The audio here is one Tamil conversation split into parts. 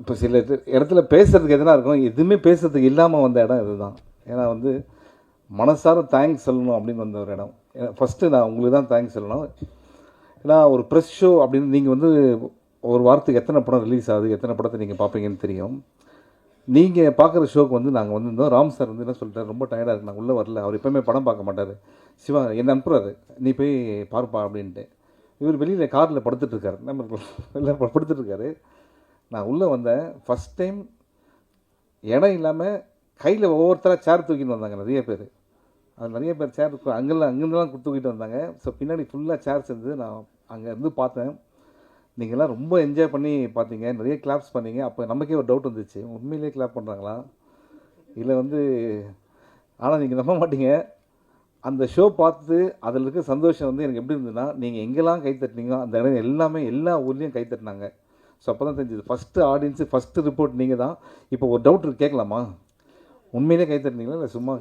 இப்போ சில இடத்துல பேசுகிறதுக்கு எதனா இருக்கும், எதுவுமே பேசுறதுக்கு இல்லாமல் வந்த இடம் இதுதான். ஏன்னா வந்து மனசார தேங்க்ஸ் சொல்லணும் அப்படின்னு வந்த ஒரு இடம். ஃபஸ்ட்டு நான் உங்களுக்கு தான் தேங்க்ஸ் சொல்லணும். ஏன்னா ஒரு ப்ரெஸ் ஷோ அப்படின்னு நீங்கள் வந்து ஒரு வாரத்துக்கு எத்தனை படம் ரிலீஸ் ஆகுது, எத்தனை படத்தை நீங்கள் பார்ப்பீங்கன்னு தெரியும். நீங்கள் பார்க்குற ஷோக்கு வந்து நாங்கள் வந்திருந்தோம். ராம் சார் வந்து என்ன சொல்லிட்டார், ரொம்ப டயர்டாக இருக்கு, நான் உள்ளே வரல. அவர் எப்போயுமே படம் பார்க்க மாட்டார். சிவா என்ன அனுப்புகிறாரு, நீ போய் பார்ப்பா அப்படின்ட்டு. இவர் வெளியில் காரில் படுத்துட்ருக்காரு, நம்ம இல்லை படுத்துட்ருக்காரு. நான் உள்ளே வந்தேன். ஃபஸ்ட் டைம் இடம் இல்லாமல் கையில் ஒவ்வொருத்தராக சேர் தூக்கிட்டு வந்தாங்க நிறைய பேர். அது நிறைய பேர் சேர் அங்கேருந்துலாம் தூக்கிட்டு வந்தாங்க. ஸோ பின்னாடி ஃபுல்லாக சேர்ஸ் இருந்தது. நான் அங்கே இருந்து பார்த்தேன். நீங்கள்லாம் ரொம்ப என்ஜாய் பண்ணி பார்த்தீங்க, நிறைய கிளாப்ஸ் பண்ணீங்க. அப்போ நமக்கே ஒரு டவுட் வந்துச்சு, உண்மையிலேயே கிளாப் பண்ணுறாங்களா இல்லை வந்து. ஆனால் நீங்கள் நம்ப மாட்டீங்க, அந்த ஷோ பார்த்து அதில் இருக்க சந்தோஷம் வந்து எனக்கு எப்படி இருந்ததுன்னா, நீங்கள் எங்கெல்லாம் கை தட்டினீங்களோ அந்த இடம் எல்லாமே எல்லா ஊர்லேயும் கை தட்டினாங்க. ஸோ அப்போ தான் தெரிஞ்சது, ஃபஸ்ட்டு ஆடியன்ஸு ஃபஸ்ட்டு ரிப்போர்ட் நீங்கள் தான். இப்போ ஒரு டவுட் இருக்கு, கேட்கலாமா? உண்மையிலே கை தட்டினீங்களா இல்லை சும்மா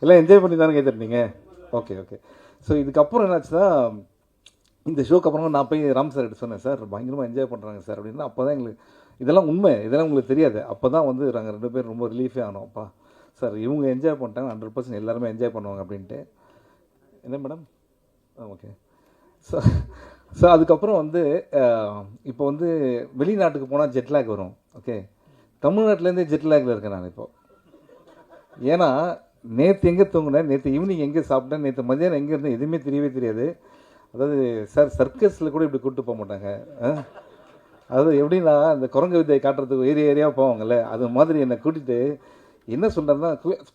எல்லாம் என்ஜாய் பண்ணி தானே கை தட்டினீங்க? Okay okay. ஸோ இதுக்கப்புறம் என்னாச்சுன்னா, இந்த ஷோக்கு அப்புறம் நான் போய் ராம் சார் கிட்ட சொன்னேன், சார் பயங்கரமாக என்ஜாய் பண்ணுறாங்க சார் அப்படின்னா. அப்போ தான் எங்களுக்கு இதெல்லாம் உண்மை, இதெல்லாம் உங்களுக்கு தெரியாது. அப்போ தான் வந்து நாங்கள் 2 பேரும் ரொம்ப ரிலீஃபே ஆனோம்ப்பா. சார் இவங்க என்ஜாய் பண்ணிட்டாங்க, 100% எல்லாருமே என்ஜாய் பண்ணுவாங்க அப்படின்ட்டு. என்ன மேடம்? ஓகே. ஸோ ஸோ அதுக்கப்புறம் வந்து இப்போ வந்து வெளிநாட்டுக்கு போனால் ஜெட்லேக் வரும். ஓகே, தமிழ்நாட்டிலேருந்தே ஜெட்லேக்கில் இருக்கேன் நான் இப்போது. ஏன்னா நேற்று எங்கே தூங்கினேன், நேற்று ஈவினிங் எங்கே சாப்பிட்டேன், நேற்று மதியானம் எங்கே இருந்தேன், எதுவுமே தெரியவே தெரியாது. அதாவது சார் சர்க்கஸில் கூட இப்படி கூப்பிட்டு போக மாட்டாங்க. அதாவது எப்படின்னா இந்த குரங்கு வித்தையை காட்டுறதுக்கு ஏரியாவாக போவாங்கல்ல, அது மாதிரி என்னை கூட்டிகிட்டு என்ன சொல்கிறாருன்னா,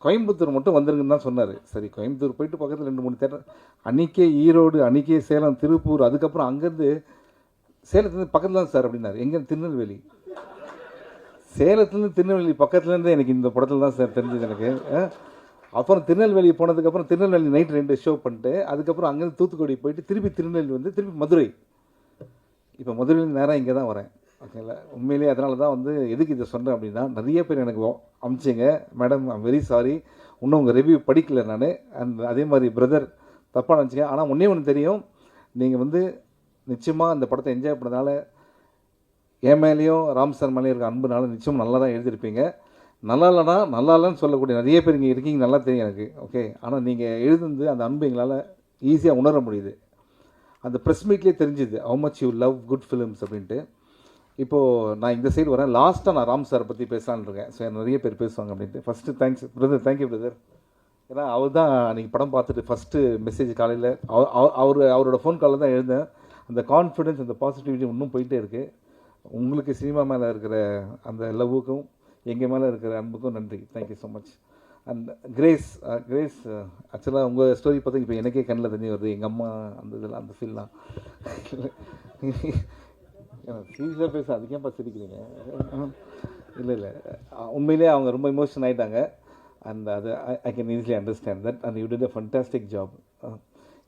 கோயம்புத்தூர் மட்டும் வந்துருங்கன்னு தான் சொன்னார். சரி கோயம்புத்தூர் போயிட்டு பக்கத்தில் 2-3 தேட்டர், அன்றைக்கே ஈரோடு, அன்றைக்கே சேலம், திருப்பூர், அதுக்கப்புறம் அங்கேருந்து சேலத்துலேருந்து பக்கத்தில் தான் சார் அப்படின்னாரு. எங்கே? திருநெல்வேலி. சேலத்துலேருந்து திருநெல்வேலி பக்கத்துலேருந்து எனக்கு இந்த படத்தில் தான் சார் தெரிஞ்சது எனக்கு. அப்புறம் திருநெல்வேலி போனதுக்கப்புறம் திருநெல்வேலி நைட் 2 ஷோ பண்ணிட்டு, அதுக்கப்புறம் அங்கேருந்து தூத்துக்குடி போயிட்டு திருப்பி திருநெல்வேலி வந்து திருப்பி மதுரை. இப்போ மதுரையில் நேராக இங்கே தான் வரேன். ஓகேங்களா? உண்மையிலேயே அதனால தான் வந்து எதுக்கு இதை சொன்னேன் அப்படின்னா, நிறைய பேர் எனக்கு அமிச்சிங்க, மேடம் ஐம் வெரி சாரி, இன்னும் உங்கள் ரிவ்யூ படிக்கல நான். அண்ட் அதே மாதிரி பிரதர் தப்பாக நினச்சிங்க. ஆனால் ஒன்றே ஒன்று தெரியும், நீங்கள் வந்து நிச்சயமாக அந்த படத்தை என்ஜாய் பண்ணதால என் மேலேயும் ராம் சார் மேலேயும் இருக்க அன்புனால நிச்சயம் நல்லா தான் எழுதியிருப்பீங்க. நல்லா இல்லைனா நல்லா இல்லைன்னு சொல்லக்கூடிய நிறைய பேர் இங்கே இருக்கீங்க, நல்லா தெரியும் எனக்கு. ஓகே, ஆனால் நீங்கள் எழுதுந்து அந்த அன்பு எங்களால் ஈஸியாக உணர முடியுது. அந்த ப்ரெஸ் மீட்லேயே தெரிஞ்சுது how much you love good films அப்படின்ட்டு. இப்போது நான் இந்த சைடு வரேன். லாஸ்ட்டாக நான் ராம் சாரை பற்றி பேசலான்னு இருக்கேன். ஸோ நிறைய பேர் பேசுவாங்க அப்படின்ட்டு. First thanks brother, thank you brother. ஏன்னா அவர் தான் நீங்கள் படம் பார்த்துட்டு ஃபஸ்ட்டு மெசேஜ் காலையில் அவரோட ஃபோன் காலில் தான் எழுந்தேன். அந்த கான்ஃபிடென்ஸ், அந்த பாசிட்டிவிட்டி இன்னும் போயிட்டே இருக்குது. உங்களுக்கு சினிமா மேலே இருக்கிற அந்த லவ்வுக்கும் எங்கள் மேலே இருக்கிற அன்புக்கும் நன்றி. Thank you so much. And grace ஆக்சுவலாக உங்கள் ஸ்டோரி பார்த்தா இப்போ எனக்கே கண்ணில் தண்ணி வருது. எங்கள் அம்மா அந்த இதெல்லாம், அந்த ஃபீல்லாம் சீரியஸாக பேச அதுக்கே சிரிக்கிறீங்க? இல்லை உண்மையிலே அவங்க ரொம்ப இமோஷன் ஆகிட்டாங்க. அண்ட் அது I can easily understand that. And you did a fantastic job.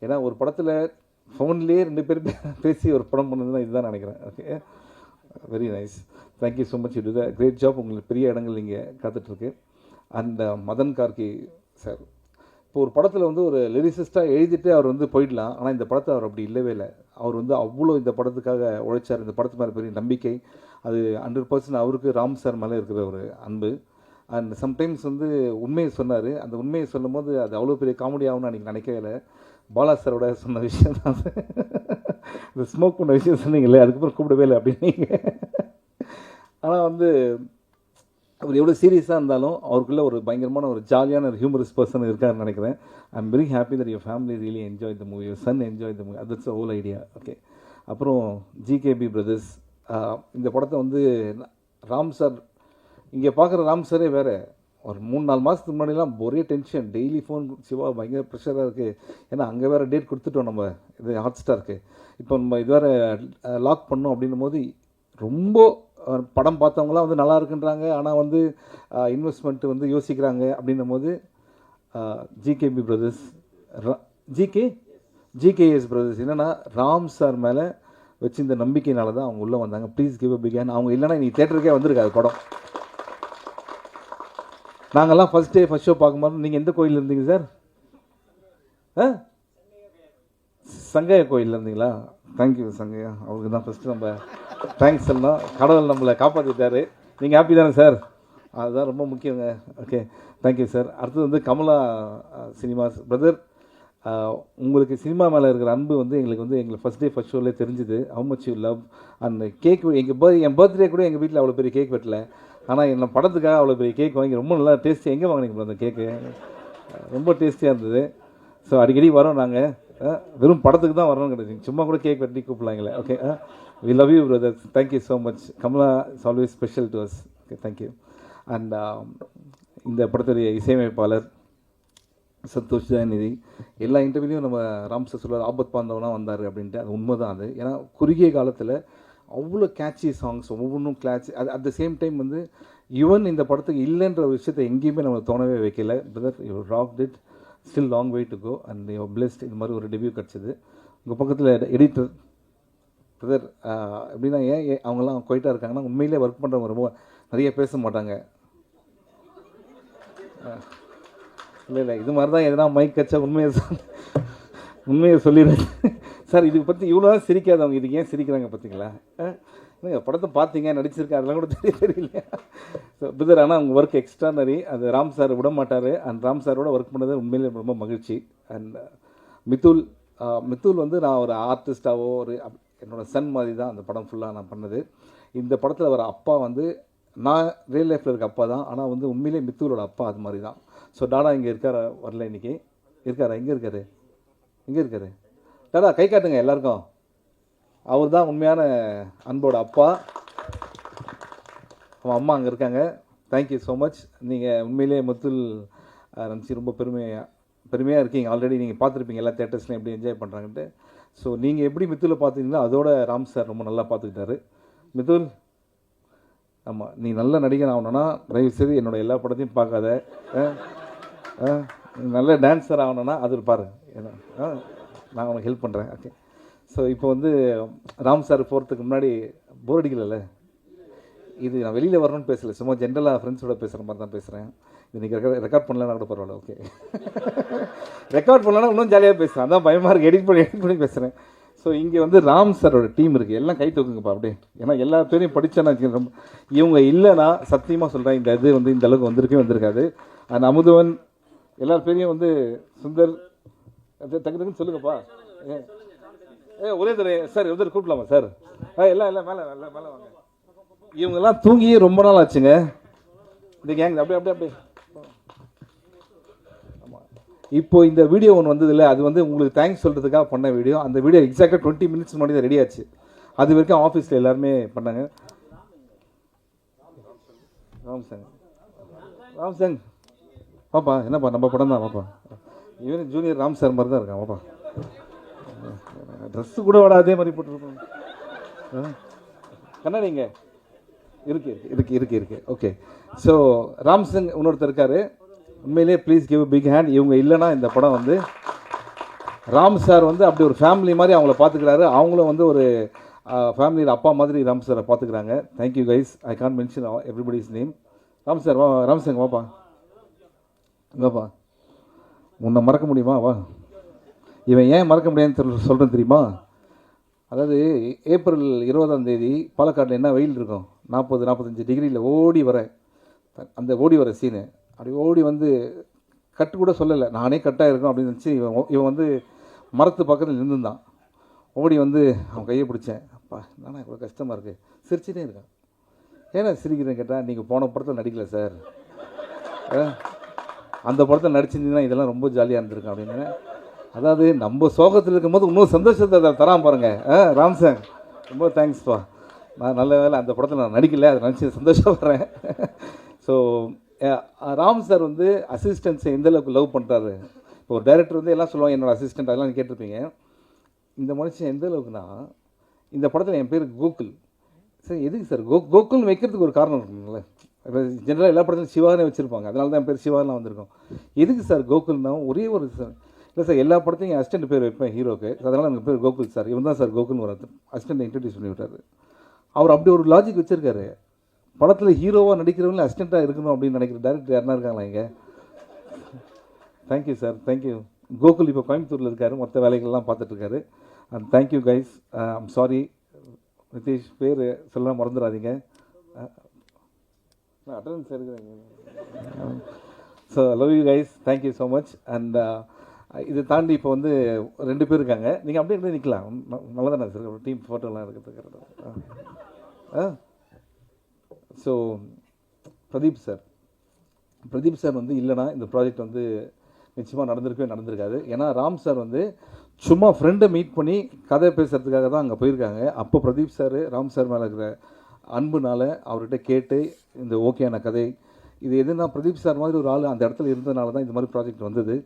ஏன்னா ஒரு படத்தில் ஃபோன்லேயே 2 பேர் பேசி ஒரு படம் பண்ணதுன்னா இதுதான் நினைக்கிறேன். Okay, very nice. Thank you so much. You did a great job. உங்களுக்கு பெரிய இடங்கள் இங்கே காத்துட்ருக்கு. அண்ட் மதன் கார்கி சார், இப்போ ஒரு படத்தில் வந்து ஒரு லிரிசிஸ்ட்டாக எழுதிட்டு அவர் வந்து போயிடலாம். ஆனால் இந்த படத்தை அவர் அப்படி இல்லவே இல்லை. அவர் வந்து அவ்வளோ இந்த படத்துக்காக உழைச்சார். இந்த படத்து மேலே பெரிய நம்பிக்கை, அது 100% அவருக்கு ராம் சார் மேலே இருக்கிற ஒரு அன்பு. அண்ட் சம்டைம்ஸ் வந்து உண்மையை சொன்னார். அந்த உண்மையை சொல்லும் போது அது அவ்வளோ பெரிய காமெடி ஆகும்னு அன்றைக்கி நினைக்கவே இல்லை. பாலா சாரோட சொன்ன விஷயம் தான் இந்த ஸ்மோக் பண்ண விஷயம் சொன்னீங்களே, அதுக்கப்புறம் கூப்பிடவே இல்லை அப்படின்னீங்க. ஆனால் வந்து அவர் எவ்வளோ சீரியஸாக இருந்தாலும் அவருக்குள்ளே ஒரு பயங்கரமான ஒரு ஜாலியான ஒரு ஹியூமரஸ் பர்சன் இருக்காருன்னு நினைக்கிறேன். I am very happy that your family really enjoy the movie, your son enjoy the movie. That's the whole idea. Okay, அப்புறம் ஜிகேபி பிரதர்ஸ், இந்த படத்தை வந்து ராம் சார் இங்கே பார்க்குற ராம் சாரே வேறு. ஒரு 3-4 மாதத்துக்கு முன்னாடிலாம் ஒரே டென்ஷன், டெய்லி ஃபோன், சிவா பயங்கர ப்ரெஷராக இருக்குது. ஏன்னா அங்கே வேறு டேட் கொடுத்துட்டோம் நம்ம, இது ஹாட் ஸ்டாருக்கு. இப்போ நம்ம இது வேறு லாக் பண்ணோம் அப்படின்னும் போது ரொம்ப படம் பார்த்தவங்களாம் வந்து நல்லா இருக்குன்றாங்க. ஆனால் வந்து இன்வெஸ்ட்மெண்ட்டு வந்து யோசிக்கிறாங்க அப்படின்னும் போது ஜிகேபி பிரதர்ஸ், ஜிகேஎஸ் பிரதர்ஸ் என்னென்னா ராம் சார் மேலே வச்சு இந்த நம்பிக்கையினால தான் அவங்க உள்ளே வந்தாங்க. Please give a big hand. அவங்க இல்லைன்னா நீ தேட்டருக்கே வந்திருக்காது படம். நாங்கள்லாம் ஃபஸ்ட் ஷோ பார்க்கும்போது நீங்கள் எந்த கோயில் இருந்தீங்க சார்? சங்கையா கோயிலில் இருந்தீங்களா? தேங்க்யூ சங்கையா, அவருக்கு தான் ஃபஸ்ட்டு நம்ம தேங்க்ஸ் சொல்லணும். கடவுள் நம்மளை காப்பாற்றிட்டாரு. நீங்கள் ஹாப்பி தானே சார்? அதுதான் ரொம்ப முக்கியங்க. Okay, thank you sir. அடுத்தது வந்து கமலா சினிமாஸ் பிரதர், உங்களுக்கு சினிமா மேலே இருக்கிற அன்பு வந்து எங்களுக்கு ஃபஸ்ட் டே ஃபஸ்ட் ஷோலேயே தெரிஞ்சுது. How much you love and cake. N birthday கூட எங்கள் வீட்டில் அவ்வளோ பெரிய கேக் வெட்டல, ஆனால் என்ன படத்துக்காக அவ்வளோ பெரிய கேக் வாங்கி ரொம்ப நல்லா டேஸ்டி. எங்கே வாங்கினீங்க அந்த கேக்கு? ரொம்ப டேஸ்டியாக இருந்தது. ஸோ அடிக்கடி வரோம் நாங்கள், வெறும் படத்துக்கு தான் வரணும்னு கிடையாது, சும்மா கூட கேக் வெட்டி கூப்பிடலாங்களே. Okay, we love you brother, thank you so much. Kamala is always special to us. Okay, thank you. And இந்த படத்துடைய இசையமைப்பாளர் சந்தோஷ் தயாநிதி. எல்லா இன்டர்வியூலையும் நம்ம ராம் சார் சொல்லுவார் ஆபத் பாந்தவனா வந்தார் அப்படின்ட்டு. அது உண்மை தான். அது ஏன்னா குறுகிய காலத்தில் அவ்வளோ கேட்சி சாங்ஸ், ஒவ்வொன்றும் கிளாச். அது அட் த சேம் டைம் வந்து ஈவன் இந்த படத்துக்கு இல்லைன்ற ஒரு விஷயத்தை எங்கேயுமே நம்ம தோணவே வைக்கல. Brother, you rocked it, still long way to go and you blessed. இது மாதிரி ஒரு டெபியூ கிடச்சிது. உங்கள் பக்கத்தில் எடிட்டர் பிரதர் எப்படின்னா, ஏன் அவங்கெல்லாம் குவைட்டாக இருக்காங்கன்னா, உண்மையிலே ஒர்க் பண்ணுறவங்க ரொம்ப நிறைய பேச மாட்டாங்க. இல்லை இது மாதிரி தான் எதனா மைக் கச்சா உண்மையை சொல்லிடுறேன் சார். இதுக்கு பற்றி இவ்வளோ சிரிக்காதவங்க இதுக்கு ஏன் சிரிக்கிறாங்க பார்த்தீங்களா? படத்தை பார்த்தீங்க, நடிச்சிருக்கேன், அதெல்லாம் கூட தெரியல. ஸோ பிரதர், ஆனால் அவங்க ஒர்க் எக்ஸ்ட்ரானரி. அது ராம் சார் விட மாட்டார். அண்ட் ராம் சாரோட ஒர்க் பண்ணது உண்மையிலே ரொம்ப மகிழ்ச்சி. அண்ட் மித்துல் வந்து நான் ஒரு ஆர்டிஸ்டாவோ என்னோடய சன் மாதிரி தான் அந்த படம் ஃபுல்லாக நான் பண்ணது. இந்த படத்தில் வர அப்பா வந்து நான் ரியல் லைஃப்பில் இருக்க அப்பா தான், ஆனால் வந்து உண்மையிலே மித்துலோட அப்பா அது மாதிரி தான். ஸோ டாடா இங்கே இருக்காரா? வரல இன்றைக்கி. இருக்காரா? எங்கே இருக்காரு? டாடா கை காட்டுங்க எல்லாருக்கும். அவர் தான் உண்மையான அன்போட அப்பா. அவன் அம்மா அங்கே இருக்காங்க. Thank you so much. நீங்கள் உண்மையிலே முத்துல் நினச்சி ரொம்ப பெருமையாக இருக்கீங்க. ஆல்ரெடி நீங்கள் பார்த்துருப்பீங்க எல்லா தேட்டர்ஸ்லையும் எப்படி என்ஜாய் பண்ணுறாங்கன்ட்டு. ஸோ நீங்கள் எப்படி மித்துலை பார்த்தீங்களோ அதோட ராம் சார் ரொம்ப நல்லா பார்த்துக்கிட்டாரு. மித்துல், ஆமாம், நீ நல்ல நடிகன் ஆகணும்னா தயவுசெய்து என்னோட எல்லா படத்தையும் பார்க்காத. நல்ல டான்ஸர் ஆகணும்னா அது பாரு, நான் உனக்கு ஹெல்ப் பண்ணுறேன். ஓகே. ஸோ இப்போ வந்து ராம் சார் போகிறதுக்கு முன்னாடி போர் அடிக்கல. இது நான் வெளியில் வரணும்னு பேசலை, சும்மா ஜென்ரலாக ஃப்ரெண்ட்ஸோட பேசுகிற மாதிரி தான் பேசுகிறேன். இன்றைக்கி ரெக்கார்ட் பண்ணலன்னா கூட பரவாயில்ல. ஓகே, ரெக்கார்ட் பண்ணலன்னா இன்னும் ஜாலியாக பேசுகிறேன். அதான் பயமாக இருக்குது, எடிட் பண்ணி பேசுகிறேன். ஸோ இங்கே வந்து ராம் சாரோட டீம் இருக்குது. எல்லாம் கை தூக்குங்கப்பா அப்படியே. ஏன்னா எல்லா பேரையும் படித்தேன்னா ரொம்ப இவங்க இல்லைன்னா சத்தியமாக சொல்கிறேன் இந்த இது வந்து இந்த அளவுக்கு வந்திருக்காது. அண்ட் அமுதவன் எல்லார் பேரையும் வந்து சுந்தர் டக்குன்னு சொல்லுங்கப்பா. ஒரே தடவை சார் உதர் கூப்பிடலாமா சார்? எல்லாம் மேலே வாங்க. இவங்கெல்லாம் தூங்கியே ரொம்ப நாள் ஆச்சுங்க இந்த கேங். அப்படியே ஆமாம். இப்போ இந்த வீடியோ ஒன்று வந்தது இல்லை, அது வந்து உங்களுக்கு தேங்க்ஸ் சொல்கிறதுக்காக பண்ண வீடியோ. அந்த வீடியோ எக்ஸாக்டாக 20 மினிட்ஸ் முன்னாடி தான் ரெடி ஆச்சு. அது வரைக்கும் ஆஃபீஸில் எல்லாருமே பண்ணாங்க. ராம்சங் பாப்பா, என்னப்பா நம்ம படம் தான் பாப்பா. இவனு ஜூனியர் ராம் சார் மாதிரி தான் இருக்கான் பாப்பா. ட்ரெஸ்ஸு கூட விட அதே மாதிரி போட்டுருப்போம். கண்ணாடிங்க இருக்கு. ஓகே. ஸோ ராம்சங் இன்னொருத்தர் இருக்காரு. உண்மையிலே ப்ளீஸ் கிவ் பிக் ஹேண்ட். இவங்க இல்லைன்னா இந்த படம் வந்து ராம் சார் வந்து அப்படி ஒரு ஃபேமிலி மாதிரி அவங்கள பார்த்துக்கிறாரு. அவங்களும் வந்து ஒரு ஃபேமிலியில் அப்பா மாதிரி ராம் சாரை பார்த்துக்கிறாங்க. Thank you guys. I can't mention everybody's name. Ram sir ராம்சங் வாப்பா. உன்னை மறக்க முடியுமா? வா. இவன் ஏன் மறக்க முடியாதுன்னு சொல்கிறேன் தெரியுமா? அதாவது ஏப்ரல் 20ஆம் தேதி பாலக்காட்டில் என்ன வெயில் இருக்கும், 40-45 டிகிரியில் ஓடி வர சீனு. அப்படி ஓடி வந்து கட்டு கூட சொல்லலை, நானே கட்டாக இருக்கும் அப்படின்னு நினச்சி இவன் வந்து மரத்து பக்கத்தில் நின்றுந்தான். ஓடி வந்து அவன் கையை பிடிச்சேன். அப்பா நானா இவ்வளோ கஷ்டமாக இருக்குது. சிரிச்சுட்டே இருக்கான். ஏன்னா சிரிக்கிறேன்னு கேட்டால், நீங்கள் போன படத்தில் நடிக்கலை சார், அந்த படத்தில் நடிச்சிருந்தீங்கன்னா இதெல்லாம் ரொம்ப ஜாலியாக இருந்திருக்கும் அப்படின்னு. அதாவது நம்ம சோகத்தில் இருக்கும்போது இன்னும் சந்தோஷத்தை அதை தரான் பாருங்க. ராம்சங் ரொம்ப தேங்க்ஸ்ப்பா. நான் நல்ல வேலை அந்த படத்தில் நான் நடிக்கலை, அதை நினச்சி சந்தோஷப்படுறேன். ஸோ ராம் சார் வந்து அசிஸ்டன்ஸை எந்தளவுக்கு லவ் பண்ணுறாரு. இப்போ ஒரு டைரக்டர் வந்து எல்லாம் சொல்லுவாங்க என்னோடய அசிஸ்டன்ட், அதெல்லாம் கேட்டிருப்பீங்க. இந்த மனுஷன் எந்த அளவுக்குன்னா, இந்த படத்தில் என் பேர் கோகுல். சார் எதுக்கு சார் கோகுல்னு வைக்கிறதுக்கு ஒரு காரணம் இருக்குங்களே. இப்போ ஜென்ரலாக எல்லா படத்துலையும் சிவானே வச்சுருப்பாங்க, அதனால தான் என் பேர் சிவாலாம் வந்திருக்கோம். எதுக்கு சார் கோகுல்னா ஒரே ஒரு சார் இல்லை சார், எல்லா படத்தையும் என் அசிஸ்டன்ட் பேர் வைப்பேன் ஹீரோக்கு, அதனால் எனக்கு பேர் கோகுல் சார். இவன் தான் சார் கோகுல்னு வர அசிஸ்டன்ட் இன்ட்ரடியூஸ் பண்ணி விட்டார். அவர் அப்படி ஒரு லாஜிக் வச்சுருக்காரு. படத்தில் ஹீரோவாக நடிக்கிறவங்களே அசிஸ்டண்ட்டாக இருக்கணும் அப்படின்னு நினைக்கிற டேரக்டர் யாருன்னா இருக்காங்களா இங்கே? Thank you sir, thank you. கோகுல் இப்போ கோயம்புத்தூரில் இருக்கார், மற்ற வேலைகள்லாம் பார்த்துட்ருக்காரு. And thank you guys. I'm sorry Nitish பேர் சொல்ல மறந்துடாதீங்க. அட்டண்டன்ஸ் எடுக்கிறேங்க. So love you guys, thank you so much. And இதை தாண்டி இப்போ வந்து 2 பேர் இருக்காங்க. நீங்கள் அப்படியே இருந்து நிற்கலாம், நல்லா தானே சார் டீம் ஃபோட்டோலாம் இருக்கிறதுக்கு. ஸோ பிரதீப் சார் வந்து இல்லைனா இந்த ப்ராஜெக்ட் வந்து நிச்சயமாக நடந்திருக்காது. ஏன்னா ராம் சார் வந்து சும்மா ஃப்ரெண்டை மீட் பண்ணி கதை பேசுகிறதுக்காக தான் அங்கே போயிருக்காங்க. அப்போ பிரதீப் சார் ராம் சார் மேலே இருக்கிற அன்புனால அவர்கிட்ட கேட்டு இந்த ஓகேயான கதை இது எதுனா பிரதீப் சார் மாதிரி ஒரு ஆள் அந்த இடத்துல இருந்ததுனால தான் இந்த மாதிரி ப்ராஜெக்ட் வந்தது.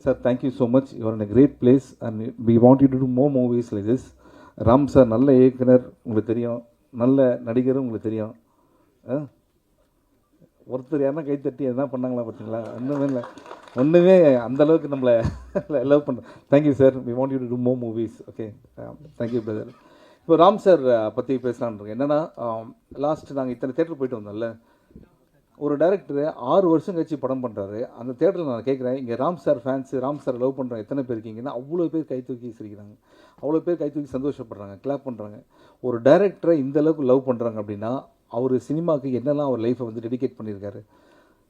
Sir thank you so much, you are in a great place and we want you to do more movies like this. Ram sir நல்ல இயக்குனர் உங்களுக்கு தெரியும், நல்ல நடிகரும் உங்களுக்கு தெரியும். ஒருத்தர் யாருன்னா கைத்தட்டி எதுனா பண்ணாங்களா பார்த்தீங்களா? ஒன்றுமே அந்தளவுக்கு நம்மளை லவ் பண்ணுறோம். Thank you sir, we want you to do more movies. Okay, thank you brother. இப்போ ராம் சார் பற்றி பேசலான்னு என்னென்னா, லாஸ்ட் நாங்கள் இத்தனை தேட்டர் போயிட்டு வந்தோம்ல, ஒரு டைரக்டர் 6 வருஷம் கழிச்சு படம் பண்ணுறாரு. அந்த தேட்டரில் நான் கேட்குறேன், இங்கே Ram sir fans, Ram sir love பண்ணுற எத்தனை பேர் இருக்கீங்கன்னா அவ்வளோ பேர் கை தூக்கி சிரிக்கிறாங்க, அவ்வளோ பேர் கை தூக்கி சந்தோஷப்படுறாங்க, கிளாப் பண்ணுறாங்க. ஒரு டைரக்டரை இந்த அளவுக்கு லவ் பண்ணுறாங்க அப்படின்னா அவர் சினிமாவுக்கு என்னெல்லாம் அவர் லைஃப்பை வந்து டெடிகேட் பண்ணியிருக்காரு.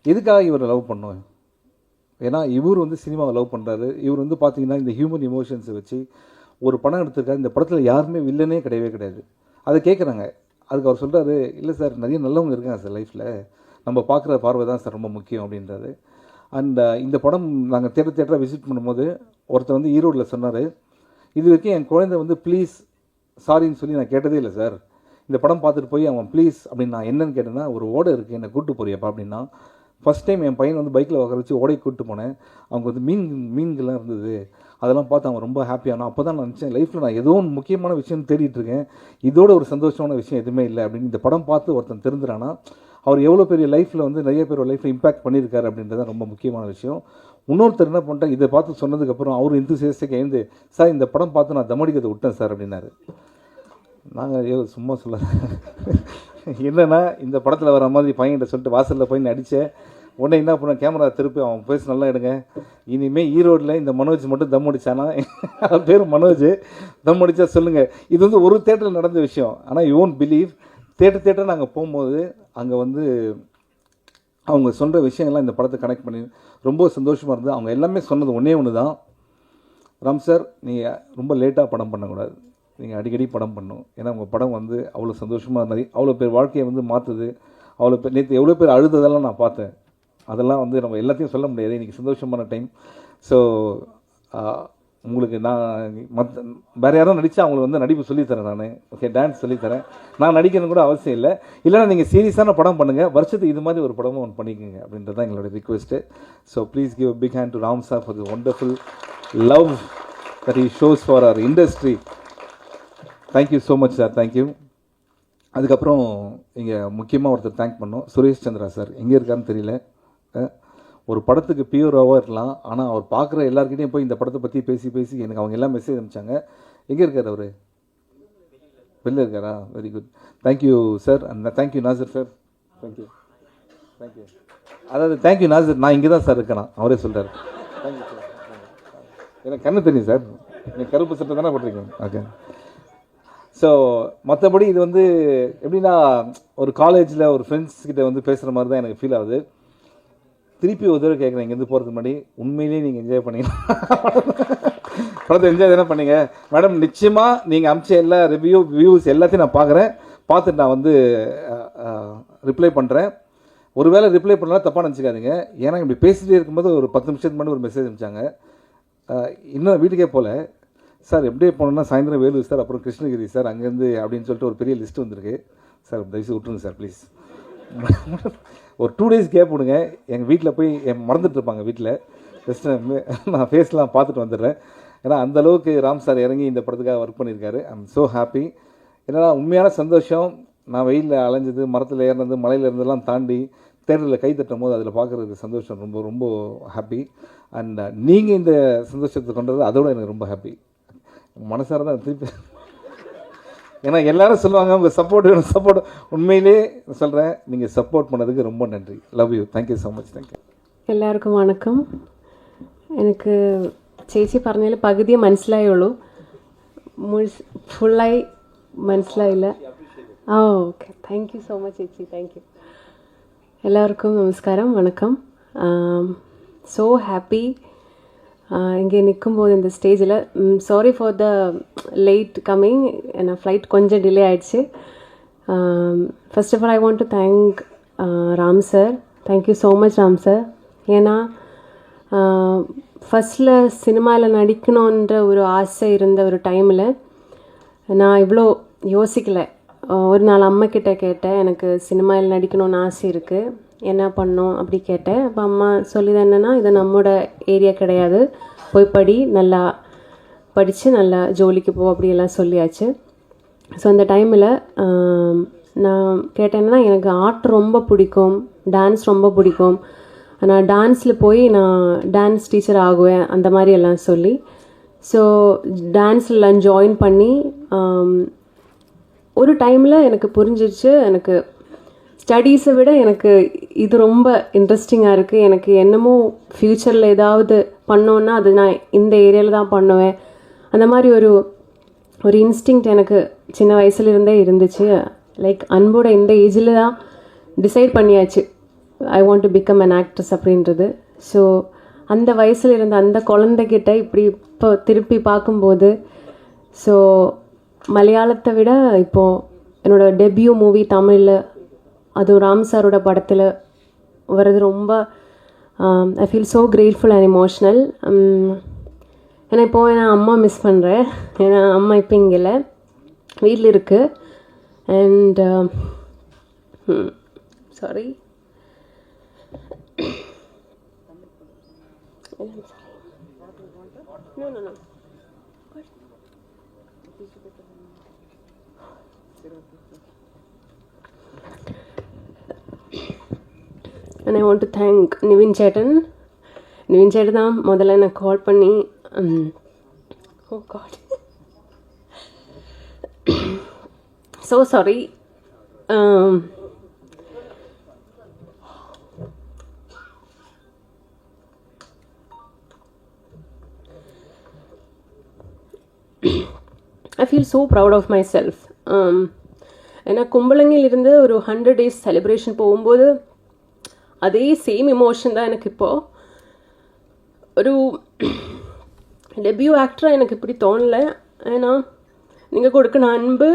எதுக்காக இவரை லவ் பண்ணோம்? ஏன்னா இவர் வந்து சினிமாவை லவ் பண்ணுறாரு. இவர் வந்து பார்த்தீங்கன்னா இந்த ஹியூமன் இமோஷன்ஸை வச்சு ஒரு படம் எடுத்திருக்காரு. இந்த படத்தில் யாருமே வில்லனே கிடையாது. அதை கேட்குறாங்க. அதுக்கு அவர் சொல்கிறாரு, இல்லை சார் நிறைய நல்லவங்க இருக்காங்க சார் லைஃப்பில், நம்ம பார்க்குற பார்வை தான் சார் ரொம்ப முக்கியம் அப்படின்றாரு. அண்ட் இந்த படம் நாங்கள் தேட்டராக விசிட் பண்ணும்போது ஒருத்தர் வந்து ஈரோடில் சொன்னார், இது வரைக்கும் என் குழந்தை வந்து ப்ளீஸ் சாரின்னு சொல்லி நான் கேட்டதே இல்லை சார். இந்த படம் பார்த்துட்டு போய் அவன் ப்ளீஸ் அப்படின்னு நான் என்னன்னு கேட்டேன்னா, ஒரு ஓடை இருக்குது என்னை கூப்பிட்டு போறியப்பா அப்படின்னா. ஃபஸ்ட் டைம் என் பையன் வந்து பைக்கில் உட்கார வச்சு ஓடைக்கு கூப்பிட்டு போனேன். அவங்க வந்து மீன்கள்லாம் இருந்தது, அதெல்லாம் பார்த்து அவன் ரொம்ப ஹாப்பியானா. அப்போ தான் நான் நினச்சேன், லைஃப்பில் நான் ஏதோ ஒன்று முக்கியமான விஷயம் தேடிட்டு இருக்கேன், இதோட ஒரு சந்தோஷமான விஷயம் எதுவுமே இல்லை அப்படின்னு. இந்த படம் பார்த்து ஒருத்தன் தெரிஞ்சுறானா அவர் எவ்வளோ பெரிய லைஃப்பில் வந்து நிறைய பேர் லைஃப்பில் இம்பாக்ட் பண்ணியிருக்காரு அப்படின்றது ரொம்ப முக்கியமான விஷயம். இன்னொருத்தர் என்ன பண்ணிட்டேன், இதை பார்த்து சொன்னதுக்கப்புறம் அவர் இன்தூசியாஸ்டிக்காக எழுந்து, சார் இந்த படம் பார்த்து நான் தமடிக்கிறதை விட்டேன் சார் அப்படின்னாரு. நாங்கள் சும்மா சொல்ல என்னென்னா, இந்த படத்தில் வர மாதிரி பையன்கிட்ட சொல்லிட்டு வாசலில் போய் அடித்தேன். உடனே என்ன பண்ண, கேமரா திருப்பி அவன் பேச நல்லா எடுங்க, இனிமேல் ஈரோடில் இந்த மனோஜ் மட்டும் தம் அடித்தானா, அவன் பேர் மனோஜ், தம் அடித்தா சொல்லுங்கள். இது வந்து ஒரு தேட்டரில் நடந்த விஷயம். ஆனால் யூ ஓன்ட் பிலீவ், தேட்டர் நாங்கள் போகும்போது அங்கே வந்து அவங்க சொல்கிற விஷயங்கள்லாம் இந்த படத்தை கனெக்ட் பண்ணி ரொம்ப சந்தோஷமாக இருந்தது. அவங்க எல்லாமே சொன்னது ஒன்று தான், ராம் சார் நீங்கள் ரொம்ப லேட்டாக படம் பண்ணக்கூடாது, நீங்கள் அடிக்கடி படம் பண்ணணும். ஏன்னா உங்கள் படம் வந்து அவ்வளோ சந்தோஷமாக இருந்தது, அவ்வளோ பேர் வாழ்க்கையை வந்து மாற்றுது, அவ்வளோ பேர் நேற்று எவ்வளோ பேர் அழுததெல்லாம் நான் பார்த்தேன். அதெல்லாம் வந்து நம்ம எல்லாத்தையும் சொல்ல முடியாது, இன்றைக்கி சந்தோஷமான டைம். ஸோ உங்களுக்கு நான் வேறு யாரும் நடித்தா அவங்களுக்கு வந்து நடிப்பு சொல்லித்தரேன் நான். ஓகே, டான்ஸ் சொல்லித்தரேன். நான் நடிக்கணும் கூட அவசியம் இல்லை. இல்லைனா நீங்கள் சீரியஸான படம் பண்ணுங்கள், வருஷத்துக்கு இது மாதிரி ஒரு படமும் ஒன்று பண்ணிக்கோங்க அப்படின்றது தான் எங்களோட request. So please give a big hand to Ram sir for the wonderful love that he shows for our industry. Thank you so much sir, thank you. அதுக்கப்புறம் இங்கே முக்கியமாக ஒருத்தர் தேங்க் பண்ணோம், சுரேஷ் சந்திரா சார். எங்கே இருக்காருன்னு தெரியல. ஒரு படத்துக்கு பியூராவாக இருக்கலாம், ஆனால் அவர் பார்க்குற எல்லாருக்கிட்டையும் போய் இந்த படத்தை பற்றி பேசி எனக்கு அவங்க எல்லாம் மெசேஜ் அனுப்பிச்சாங்க. எங்கே இருக்கார் அவர்? வெளில இருக்காரா? Very good, thank you sir. And thank you Nassar sir, thank you. அதாவது தேங்க்யூ நாசர், நான் இங்கே தான் சார் இருக்கேன், அவரே சொல்கிறார். Thank you sir. எனக்கு கண்ணு தெரியும் சார், நீங்கள் கருப்பு சட்டை தானே போட்டிருக்கீங்க. ஓகே. ஸோ மற்றபடி இது வந்து எப்படின்னா, ஒரு காலேஜில் ஒரு ஃப்ரெண்ட்ஸ் கிட்ட வந்து பேசுகிற மாதிரி தான் எனக்கு ஃபீல் ஆகுது. திருப்பி ஒரு தடவை கேட்குறேன், இங்கேருந்து போகிறதுக்கு முன்னாடி உண்மையிலேயே நீங்கள் என்ஜாய் பண்ணீங்க படத்தை என்ஜாய் தானே பண்ணீங்க மேடம்? நிச்சயமாக நீங்கள் அமிச்ச எல்லா வியூஸ் எல்லாத்தையும் நான் பார்க்குறேன், பார்த்துட்டு நான் வந்து ரிப்ளை பண்ணுறேன். ஒரு வேளை ரிப்ளை பண்ணலாம் தப்பாக நினச்சிக்காதீங்க. ஏன்னா இப்படி பேசிகிட்டே இருக்கும்போது ஒரு 10 நிமிஷத்துக்கு முன்னாடி ஒரு மெசேஜ் அனுப்பிச்சாங்க. இன்னும் வீட்டுக்கே போகல சார், எப்படியே போனோம்னா சாயந்தரம் வேலூர் சார், அப்புறம் கிருஷ்ணகிரி சார், அங்கேருந்து அப்படின்னு சொல்லிட்டு ஒரு பெரிய லிஸ்ட் வந்திருக்கு சார். தயவுசெய்து விட்டுருங்க சார் ப்ளீஸ். ஒரு 2 days கேப் விடுங்க. எங்கள் வீட்டில் போய் மறந்துட்டு இருப்பாங்க வீட்டில். ஜஸ்ட் நான் ஃபேஸ்லாம் பார்த்துட்டு வந்துடுறேன். ஏன்னா அந்தளவுக்கு ராம் சார் இறங்கி இந்த படத்துக்காக ஒர்க் பண்ணியிருக்காரு. I am so happy. ஏன்னா உண்மையான சந்தோஷம், நான் வெயிலில் அலைஞ்சது, மரத்தில் ஏறினது, மலையில் இருந்ததெல்லாம் தாண்டி தேட்டரில் கை தட்டும் போது அதில் பார்க்குறதுக்கு சந்தோஷம் ரொம்ப ரொம்ப ஹாப்பி. அண்ட் நீங்கள் இந்த சந்தோஷத்தை கொண்டது அதோட எனக்கு ரொம்ப ஹாப்பி. மனசார தான் திருப்பி, ஏன்னா எல்லாரும் சொல்லுவாங்க உங்கள் சப்போர்ட் உண்மையிலே சொல்கிறேன், நீங்கள் சப்போர்ட் பண்ணதுக்கு ரொம்ப நன்றி. Love you, thank you so much. Thank you. എല്ലാവർക്കും വണക്കം. എനിക്ക് ചേച്ചി പറഞ്ഞതിൽ പകുതിയെ മനസ്സിലായുള്ളൂ. ഫുള്ളായി മനസ്സിലായില്ല. Okay, thank you so much ചേച്ചി, താങ്ക് യു. எல்லாருக்கும் நமஸ்காரம், வணக்கம். ஸோ ஹாப்பி இங்கே நிற்கும்போது இந்த ஸ்டேஜில். Sorry for the late coming, ஏன்னா ஃப்ளைட் கொஞ்சம் டிலே ஆகிடுச்சு. First of all I want to thank Ram sir. Thank you so much Ram sir. ஏன்னா ஃபஸ்ட்டில் சினிமாவில் நடிக்கணுன்ற ஒரு ஆசை இருந்த ஒரு டைமில் நான் இவ்வளோ யோசிக்கலை. ஒரு நாள் அம்மாக்கிட்ட கேட்டேன், எனக்கு சினிமாவில் நடிக்கணும்னு ஆசை இருக்குது, என்ன பண்ணோம் அப்படி கேட்டேன். அப்போ அம்மா சொல்லிதான் என்னென்னா, இது நம்மளோட ஏரியா கிடையாது, போய் படி, நல்லா படித்து நல்லா ஜோலிக்கு போ அப்படியெல்லாம் சொல்லியாச்சு. ஸோ அந்த டைமில் நான் கேட்டேன்னா, எனக்கு ஆர்ட் ரொம்ப பிடிக்கும், டான்ஸ் ரொம்ப பிடிக்கும், நான் டான்ஸில் போய் நான் டான்ஸ் டீச்சர் ஆகுவேன் அந்த மாதிரி எல்லாம் சொல்லி. ஸோ டான்ஸ்லாம் ஜாயின் பண்ணி ஒரு டைமில் எனக்கு புரிஞ்சிருச்சு, எனக்கு ஸ்டடீஸை விட எனக்கு இது ரொம்ப இன்ட்ரெஸ்டிங்காக இருக்குது, எனக்கு என்னமோ ஃப்யூச்சரில் ஏதாவது பண்ணோன்னா அது நான் இந்த ஏரியாவில் தான் பண்ணுவேன். அந்த மாதிரி ஒரு இன்ஸ்டிங்க்ட் எனக்கு சின்ன வயசுலேருந்தே இருந்துச்சு. லைக் அன்போட இந்த ஏஜில் தான் டிசைட் பண்ணியாச்சு, ஐ want to become an actress அப்படின்றது. ஸோ அந்த வயசில் இருந்த அந்த குழந்தைகிட்ட இப்படி இப்போ திருப்பி பார்க்கும்போது, ஸோ மலையாளத்தை விட இப்போது என்னோடய டெபியூ மூவி தமிழில், அதுவும் ராம் சாரோட படத்தில் வர்றது ரொம்ப I feel so grateful and emotional. ஏன்னா இப்போது நான் அம்மா மிஸ் பண்ணுறேன். ஏன்னா அம்மா இப்போ இங்கே இல்லை, வீட்டில் இருக்குது. And sorry, no. And I want to thank Nivin Chetan. Nivin Chetan தான் முதல்ல எனக்கு கால் பண்ணி, oh God, so sorry. I feel so proud of myself. ஏன்னா கும்பலங்கிலிருந்து ஒரு 100 days செலிப்ரேஷன் போகும்போது அதே சேம் எமோஷன் தான் எனக்கு இப்போது. ஒரு டெபியூ ஆக்டராக எனக்கு இப்படி தோணலை. ஏன்னா நீங்கள் கொடுக்கணும் அன்பு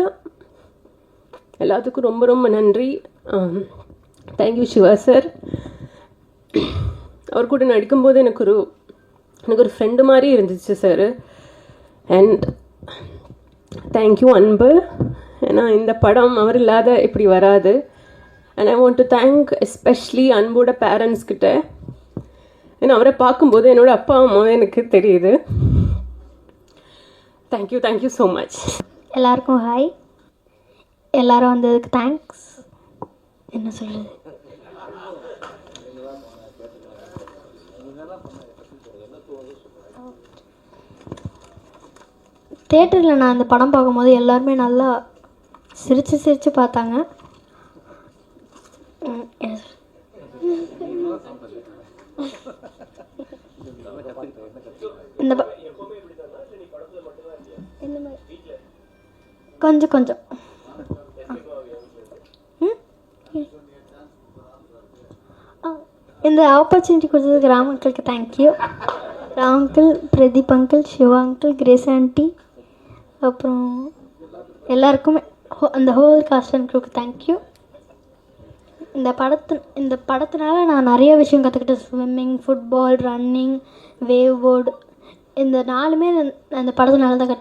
எல்லாத்துக்கும் ரொம்ப ரொம்ப நன்றி. Thank you Siva sir. அவர் கூட நடிக்கும்போது எனக்கு ஒரு ஃப்ரெண்டு மாதிரி இருந்துச்சு சார். அண்ட் தேங்க்யூ அன்பு. ஏன்னா இந்த படம் அவர் இல்லாத இப்படி வராது. And I want to thank especially அன்போட பேரண்ட்ஸ் கிட்ட. ஏன்னா அவரை பார்க்கும்போது என்னோடய அப்பா அம்மாவே எனக்கு தெரியுது. Thank you so much. எல்லாருக்கும் ஹாய். எல்லாரும் வந்ததுக்கு தேங்க்ஸ். என்ன சொல்கிறது, தேட்டரில் நான் இந்த படம் பார்க்கும்போது எல்லாருமே நல்லா சிரித்து பார்த்தாங்க. இந்த கொஞ்சம் இந்த ஆப்பர்ச்சுனிட்டி கொடுத்ததுக்கு ராம் அங்கிளுக்கு thank you. Ram uncle, Pradeep uncle, Siva uncle, Grace aunty, அப்புறம் எல்லாருக்குமே அந்த ஹோல் காஸ்ட் அண்ட் க்ரூக்கு தேங்க்யூ. இந்த படத்தினால நான் நிறைய விஷயம் கற்றுக்கிட்டேன். Swimming, football, running, wave board, இந்த 4மே நான் இந்த படத்தினால தான்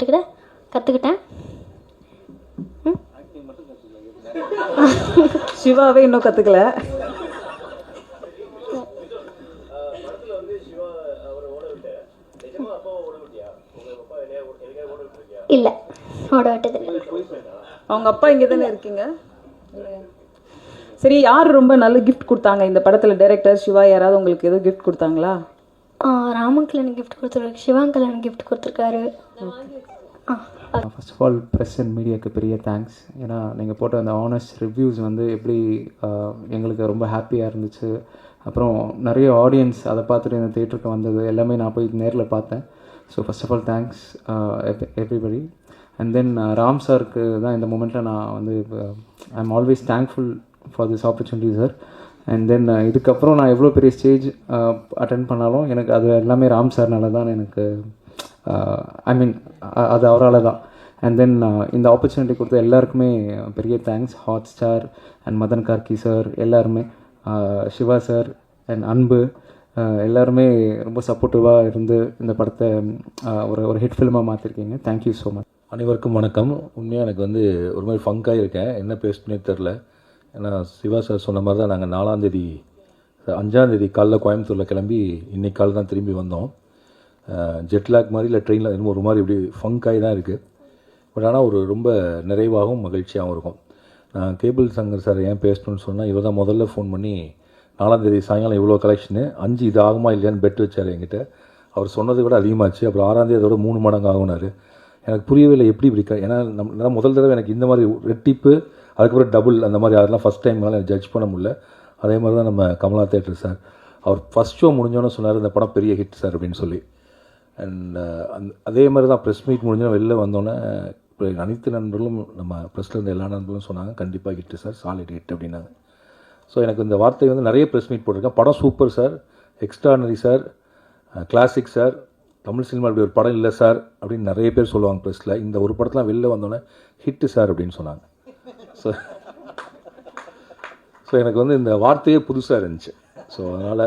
கற்றுக்கிட்டேன். சிவாவே இன்னும் கற்றுக்கல. இல்லை, ஓட விட்டதில்லை. அவங்க அப்பா இங்கே தானே இருக்கீங்க. சரி, யார் ரொம்ப நல்ல கிஃப்ட் கொடுத்தாங்க இந்த படத்தில்? டைரக்டர், சிவா, யாராவது உங்களுக்கு எதுவும் கிஃப்ட் கொடுத்தாங்களா? ராமங்கில் எனக்கு கிஃப்ட் கொடுத்துருக்காரு, சிவாங்கில் எனக்கு கிஃப்ட் கொடுத்துருக்காரு. First of all press and மீடியாவுக்கு பெரிய தேங்க்ஸ். ஏன்னா நீங்கள் போட்ட அந்த ஆனஸ்ட் ரிவ்யூஸ் வந்து எப்படி எங்களுக்கு ரொம்ப ஹாப்பியாக இருந்துச்சு. அப்புறம் நிறைய ஆடியன்ஸ் அதை பார்த்துட்டு இந்த தேட்டருக்கு வந்தது எல்லாமே நான் போய் நேரில் பார்த்தேன். So first of all thanks everybody. And then Ram சாருக்கு தான் இந்த மூமெண்ட்டில் நான் வந்து I am always thankful for this opportunity sir. And then இதுக்கப்புறம் நான் எவ்வளோ பெரிய ஸ்டேஜ் அட்டென்ட் பண்ணாலும் எனக்கு அது எல்லாமே ராம் சார்னால தான் எனக்கு ஐ மீன் அது அவரால் தான். அண்ட் தென் இந்த ஆப்பர்ச்சுனிட்டி கொடுத்த எல்லாருக்குமே பெரிய thanks. Hotstar and Madhan Karky sir, எல்லாருமே, சிவா சார் அண்ட் அன்பு, எல்லாருமே ரொம்ப சப்போர்ட்டிவாக இருந்து இந்த படத்தை ஒரு ஹிட் ஃபிலிமாக மாற்றிருக்கீங்க. Thank you so much. அனைவருக்கும் வணக்கம். உண்மையாக எனக்கு வந்து ஒரு மாதிரி ஃபங்காக இருக்கேன், என்ன பேசுனே தெரில. ஏன்னா சிவா சார் சொன்ன மாதிரி தான் நாங்கள் 4ஆந்தேதி 5ஆந்தேதி காலைல கோயம்புத்தூரில் கிளம்பி இன்றைக்கி காலை தான் திரும்பி வந்தோம். ஜெட்லாக் மாதிரி இல்லை ட்ரெயினில் இன்னும் ஒரு மாதிரி இப்படி ஃபங்காகி தான் இருக்குது. பட் ஆனால் ஒரு ரொம்ப நிறைவாகவும் மகிழ்ச்சியாகவும் இருக்கும். நான் கேபிள் சங்கர் சார் ஏன் பேசணும்னு சொன்னால், இவர் தான் முதல்ல ஃபோன் பண்ணி 4ஆந்தேதி சாயங்காலம் இவ்வளோ கலெக்ஷனு 5 இது ஆகுமா இல்லையான்னு பெட் வச்சார் என்கிட்ட. அவர் சொன்னதை விட அதிகமாச்சு. அப்புறம் 6ஆந்தேதி அதோட 3 மடங்கு ஆகுனார். எனக்கு புரியவே இல்லை எப்படி இப்படி ஏன்னா நம்ம முதல் தடவை எனக்கு இந்த மாதிரி ரெட்டிப்பு, அதுக்கப்புறம் டபுள் அந்த மாதிரி அதெல்லாம் ஃபஸ்ட் டைம்னால எனக்கு ஜட்ஜ் பண்ண முடியல. அதே மாதிரி தான் நம்ம கமலா தேட்டர் சார், அவர் ஃபஸ்ட் ஷோ முடிஞ்சோன்னு சொன்னார் இந்த படம் பெரிய ஹிட் சார் அப்படின்னு சொல்லி. அண்ட் அதே மாதிரி தான் ப்ரெஸ் மீட் முடிஞ்சோன்னு வெளில வந்தோன்னே இப்போ அனைத்து நண்பர்களும் நம்ம ப்ரெஸ்ஸில் இருந்த எல்லா நண்பர்களும் சொன்னாங்க கண்டிப்பாக ஹிட்டு சார், சாலிட் ஹிட் அப்படின்னாங்க. ஸோ எனக்கு இந்த வார்த்தை வந்து நிறைய ப்ரெஸ் மீட் போட்டிருக்கேன். படம் super sir, extraordinary sir, classic sir, Tamil cinema அப்படி ஒரு படம் இல்லை சார் அப்படின்னு நிறைய பேர் சொல்லுவாங்க ப்ரெஸ்ஸில். இந்த ஒரு படத்தில் வெளில வந்தோன்னே ஹிட்டு சார் அப்படின்னு சொன்னாங்க. ஸோ எனக்கு வந்து இந்த வார்த்தையே புதுசாக இருந்துச்சு. ஸோ அதனால்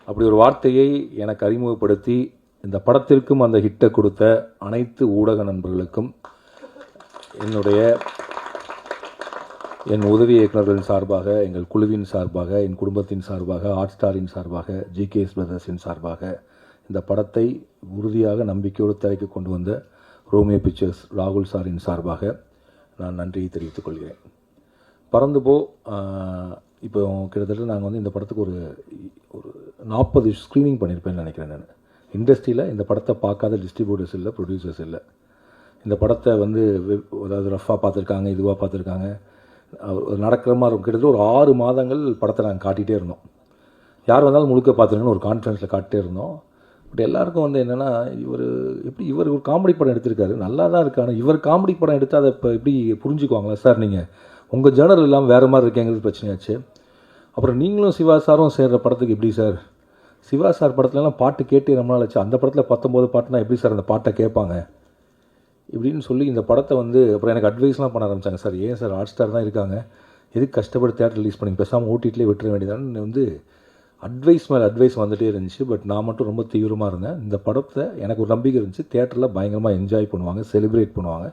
அப்படி ஒரு வார்த்தையை எனக்கு அறிமுகப்படுத்தி இந்த படத்திற்கும் அந்த ஹிட்டை கொடுத்த அனைத்து ஊடக நண்பர்களுக்கும் என் உதவி இயக்குநர்களின் சார்பாக, எங்கள் குழுவின் சார்பாக, என் குடும்பத்தின் சார்பாக, ஹாட் ஸ்டாரின் சார்பாக, ஜிகேஎஸ் பிரதர்ஸின் சார்பாக இந்த படத்தை உறுதியாக நம்பிக்கையோடு திரைக்கு கொண்டு வந்த ரோமியோ பிக்சர்ஸ் ராகுல் சாரின் சார்பாக நான் நன்றியை தெரிவித்துக் கொள்கிறேன். பறந்து போ இப்போ கிட்டத்தட்ட நாங்கள் வந்து இந்த படத்துக்கு ஒரு 40 ஸ்க்ரீனிங் பண்ணியிருப்பேன்னு நினைக்கிறேன். நான் இண்டஸ்ட்ரியில் இந்த படத்தை பார்க்காத டிஸ்ட்ரிபியூட்டர்ஸ் இல்லை, ப்ரொடியூசர்ஸ் இல்லை. இந்த படத்தை வந்து அதாவது ரஃபாக பார்த்துருக்காங்க, இதுவாக பார்த்துருக்காங்க. நடக்கிற மாதிரி இருக்கும். கிட்டத்தட்ட ஒரு 6 மாதங்கள் படத்தை நாங்கள் காட்டிகிட்டே இருந்தோம். யார் வந்தாலும் முழுக்க பார்த்துருங்கன்னு ஒரு கான்ஃபரன்ஸில் காட்டிகிட்டே இருந்தோம். பட் எல்லாருக்கும் வந்து என்னென்னா, இவர் ஒரு காமெடி படம் எடுத்திருக்காரு, நல்லா தான் இருக்கு. ஆனால் இவர் காமெடி படம் எடுத்து அதை இப்போ எப்படி புரிஞ்சுக்குவாங்களா சார், நீங்கள் உங்கள் ஜேர்னல் இல்லாமல் வேறு மாதிரி இருக்கேங்கிறது பிரச்சனையாச்சு. அப்புறம் நீங்களும் சிவா சாரும் சேர்கிற படத்துக்கு எப்படி சார், சிவா சார் படத்துலலாம் பாட்டு கேட்டு ரொம்ப நாள் ஆச்சு, அந்த படத்தில் 19 பாட்டுனா எப்படி சார் அந்த பாட்டை கேட்பாங்க இப்படின்னு சொல்லி இந்த படத்தை வந்து அப்புறம் எனக்கு அட்வைஸ்லாம் பண்ண ஆரம்பித்தாங்க. சார் ஏன் சார் ஹாட் ஸ்டார் தான் இருக்காங்க, எதுக்கு கஷ்டப்பட்டு தேட்டர் ரிலீஸ் பண்ணி பேசாமல் ஓடிடிலே விட்டுற வேண்டியதான்னு வந்து அட்வைஸ் மேலே அட்வைஸ் வந்துகிட்டே இருந்துச்சு. பட் நான் மட்டும் ரொம்ப தீவிரமாக இருந்தேன். இந்த படத்தை எனக்கு ஒரு நம்பிக்கை இருந்துச்சு, தேட்டரில் பயங்கரமாக என்ஜாய் பண்ணுவாங்க, செலிப்ரேட் பண்ணுவாங்க.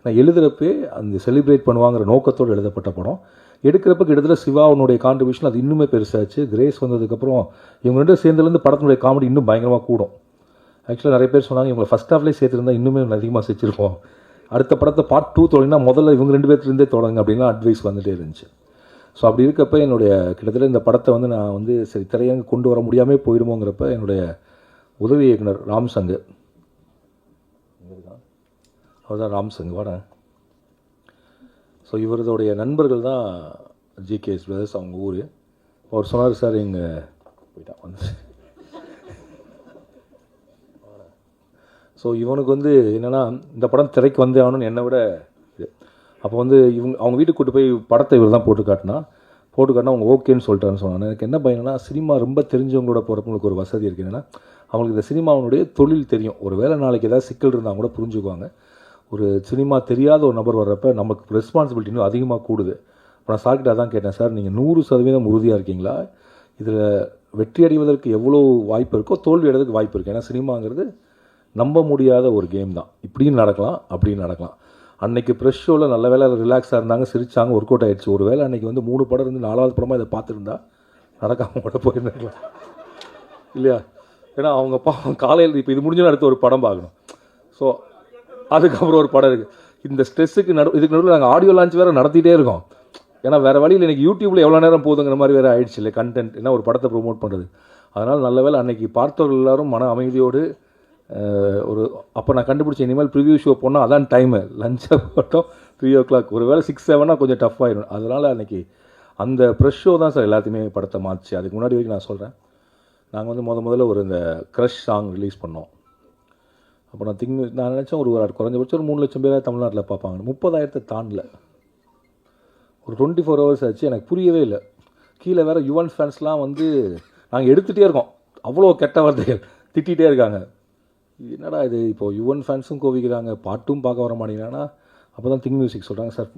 நான் எழுதுகிறப்பே அந்த செலிப்ரேட் பண்ணுவாங்கிற நோக்கத்தோடு எழுதப்பட்ட படம். எடுக்கிறப்ப கிட்டத்தட்ட சிவாவுடைய கான்ட்ரிபியூஷன் அது இன்னுமே பெருசாச்சு. கிரேஸ் வந்ததுக்கப்புறம் இவங்க 2 சேர்ந்துலேருந்து படத்தினுடைய காமெடி இன்னும் பயங்கரமாக கூடும். ஆக்சுவலாக நிறைய பேர் சொன்னாங்க இவங்களை ஃபஸ்ட் ஹாஃப்லேயே சேர்த்துருந்தா இன்னுமே அதிகமாக செஞ்சுருப்போம், அடுத்த படத்தை பார்ட் 2 தொடங்கினா முதல்ல இவங்க 2 பேர்த்துலேருந்தே தொடங்க அப்படின்லாம் அட்வைஸ் வந்துகிட்டே இருந்துச்சு. ஸோ அப்படி இருக்கப்போ என்னுடைய கிட்டத்தட்ட இந்த படத்தை வந்து நான் வந்து சரி திரையங்க கொண்டு வர முடியாமல் போயிடுமோங்கிறப்ப என்னுடைய உதவி இயக்குனர் ராம்சங்கு, அவர் தான் ராம்சங்கு வாட. ஸோ இவரதுடைய நண்பர்கள் தான் ஜிகேஎஸ் பிரதர்ஸ், அவங்க ஊர். அவர் சொன்னார் சார் இங்கே போயிட்டான் வந்து. ஸோ இவனுக்கு வந்து என்னென்னா இந்த படம் திரைக்கு வந்தே ஆகணும்னு என்னை விட இது. அப்போ வந்து அவங்க வீட்டுக்கு கூட்டு போய் படத்தை இவர் தான் போட்டு காட்டினா அவங்க ஓகேன்னு சொல்லிட்டாருன்னு சொன்னாங்க. எனக்கு என்ன பயனா, சினிமா ரொம்ப தெரிஞ்சவங்களோட போகிறப்பங்களுக்கு ஒரு வசதி இருக்குது. என்னென்னா அவங்களுக்கு இந்த சினிமாவுடைய தொழில் தெரியும். ஒரு வேளை நாளைக்கு ஏதாவது சிக்கல் இருந்தால் கூட புரிஞ்சுக்குவாங்க. ஒரு சினிமா தெரியாத ஒரு நபர் வர்றப்ப நமக்கு ரெஸ்பான்சிபிலிட்டி இன்னும் அதிகமாக கூடுது. இப்போ நான் சார்கிட்ட அதான் கேட்டேன், சார் நீங்கள் 100% உறுதியாக இருக்கீங்களா, இதில் வெற்றி அடைவதற்கு எவ்வளோ வாய்ப்பு இருக்கோ தோல்வி அடைவதற்கு வாய்ப்பு இருக்குது. ஏன்னா சினிமாங்கிறது நம்ப முடியாத ஒரு கேம் தான், இப்படின்னு நடக்கலாம் அப்படின்னு நடக்கலாம். அன்றைக்கி ப்ரெஷ் ஷோவில் நல்ல வேலை ரிலாக்ஸாக இருந்தாங்க, சிரிச்சாங்க, ஒர்க் அவுட் ஆகிடுச்சு. ஒரு வேளை அன்றைக்கி வந்து 3 படம் இருந்து 4வது படமாக இதை பார்த்துருந்தா நடக்காமல் கூட போயிருந்துருக்கலாம் இல்லையா. ஏன்னா அவங்க காலையில் இப்போ இது முடிஞ்சோன்னு அடுத்து ஒரு படம் பார்க்கணும். ஸோ அதுக்கப்புறம் ஒரு படம் இருக்குது. இந்த ஸ்ட்ரெஸ்ஸுக்கு இதுக்கு நடுவில் நாங்கள் ஆடியோ லான்ச் வேறு நடத்திட்டே இருக்கோம். ஏன்னா வேறு வழியில் எனக்கு யூடியூப்பில் எவ்வளோ நேரம் போகுதுங்கிற மாதிரி வேறு ஆயிடுச்சு இல்லை கண்டென்ட், ஏன்னா ஒரு படத்தை ப்ரொமோட் பண்ணுறது. அதனால் நல்ல வேலை அன்றைக்கி பார்த்தவர்கள் எல்லோரும் மன அமைதியோடு ஒரு அப்போ நான் கண்டுபிடிச்சேன் இனிமேல் ப்ரிவியூ ஷோ போனால் அதான் டைமு, லஞ்சை போட்டோம் 3 o'clock. ஒரு வேளை 6, 7 கொஞ்சம் டஃப் ஆகிடும். அதனால் அன்றைக்கி அந்த ப்ரெஷ் ஷோ தான் சார் எல்லாத்தையுமே படத்தை மாற்றிச்சு. அதுக்கு முன்னாடி வரைக்கும் நான் சொல்கிறேன், நாங்கள் வந்து முதல்ல ஒரு இந்த க்ரஷ் சாங் ரிலீஸ் பண்ணோம். அப்போ நான் நினச்சேன் ஒரு குறைஞ்சபட்சம் ஒரு 3 லட்சம் பேர் தமிழ்நாட்டில் பார்ப்பாங்க. 30,000 தாண்டல. ஒரு 24 ஹவர்ஸ் ஆச்சு. எனக்கு புரியவே இல்லை. கீழே வேறு யுவன் ஃபேன்ஸ்லாம் வந்து நாங்கள் எடுத்துகிட்டே இருக்கோம். அவ்வளோ கெட்ட வார்த்தைகள் திட்டிகிட்டே இருக்காங்க. என்னடா இது, இப்போது யுவன் ஃபேன்ஸும் கோவிக்கிறாங்க, பாட்டும் பார்க்க வர மாட்டேங்கிறாங்கன்னா அப்போ தான் திங்க் மியூசிக் சொல்கிறாங்க, சார்